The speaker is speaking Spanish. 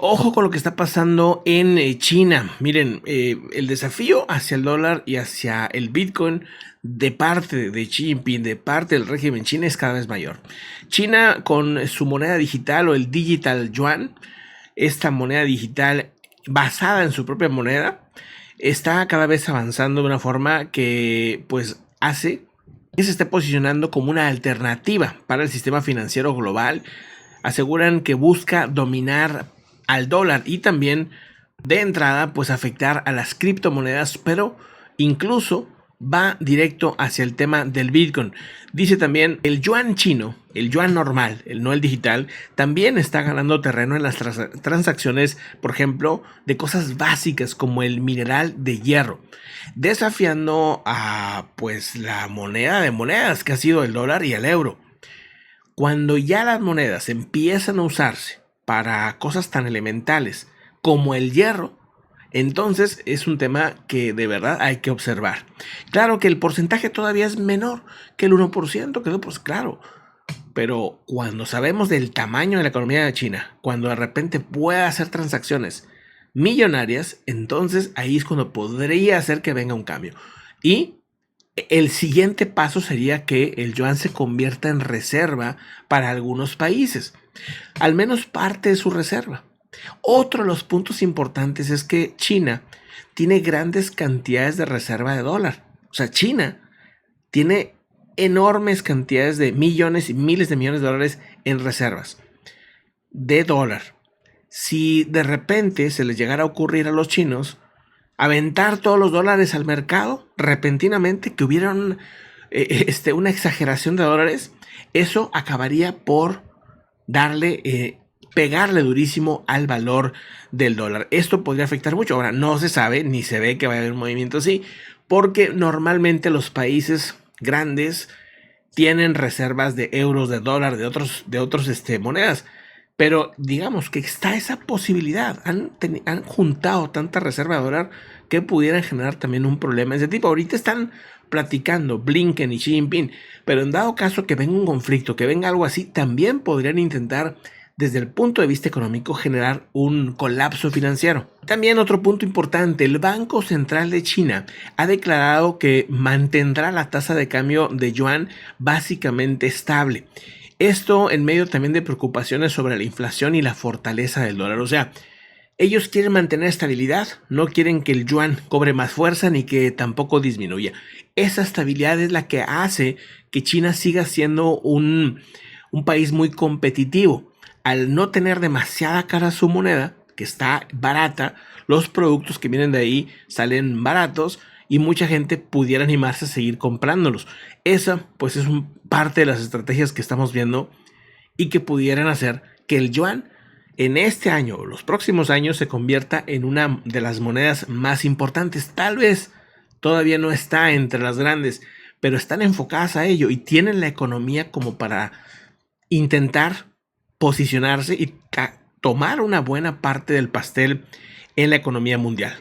Ojo con lo que está pasando en China. Miren, el desafío hacia el dólar y hacia el Bitcoin de parte de Xi Jinping, de parte del régimen chino, es cada vez mayor. China, con su moneda digital o el digital yuan, esta moneda digital basada en su propia moneda, está cada vez avanzando de una forma que pues hace que se esté posicionando como una alternativa para el sistema financiero global. Aseguran que busca dominar al dólar y también de entrada pues afectar a las criptomonedas, pero incluso va directo hacia el tema del Bitcoin. Dice también el yuan chino, el yuan normal, el no el digital, también está ganando terreno en las transacciones, por ejemplo, de cosas básicas como el mineral de hierro, desafiando a pues la moneda de monedas que ha sido el dólar y el euro. Cuando ya las monedas empiezan a usarse para cosas tan elementales como el hierro, entonces es un tema que de verdad hay que observar. Claro que el porcentaje todavía es menor que el 1%, que pues claro, pero cuando sabemos del tamaño de la economía de China, cuando de repente puede hacer transacciones millonarias, entonces ahí es cuando podría hacer que venga un cambio. Y el siguiente paso sería que el yuan se convierta en reserva para algunos países, al menos parte de su reserva. Otro de los puntos importantes es que China tiene grandes cantidades de reserva de dólar. O sea, China tiene enormes cantidades de millones y miles de millones de dólares en reservas de dólar. Si de repente se les llegara a ocurrir a los chinos aventar todos los dólares al mercado repentinamente, que hubiera una exageración de dólares, eso acabaría por pegarle durísimo al valor del dólar. Esto podría afectar mucho. Ahora, no se sabe ni se ve que vaya a haber un movimiento así, porque normalmente los países grandes tienen reservas de euros, de dólar, de otros monedas. Pero digamos que está esa posibilidad. Han juntado tanta reserva de dólar que pudieran generar también un problema de ese tipo. Ahorita están platicando Blinken y Xi Jinping, pero en dado caso que venga un conflicto, que venga algo así, también podrían intentar desde el punto de vista económico generar un colapso financiero. También otro punto importante, el Banco Central de China ha declarado que mantendrá la tasa de cambio de yuan básicamente estable. Esto en medio también de preocupaciones sobre la inflación y la fortaleza del dólar. O sea, ellos quieren mantener estabilidad, no quieren que el yuan cobre más fuerza ni que tampoco disminuya. Esa estabilidad es la que hace que China siga siendo un país muy competitivo. Al no tener demasiada cara su moneda, que está barata, los productos que vienen de ahí salen baratos y mucha gente pudiera animarse a seguir comprándolos. Esa pues es parte de las estrategias que estamos viendo y que pudieran hacer que el yuan en este año o los próximos años se convierta en una de las monedas más importantes. Tal vez todavía no está entre las grandes, pero están enfocadas a ello y tienen la economía como para intentar posicionarse y tomar una buena parte del pastel en la economía mundial.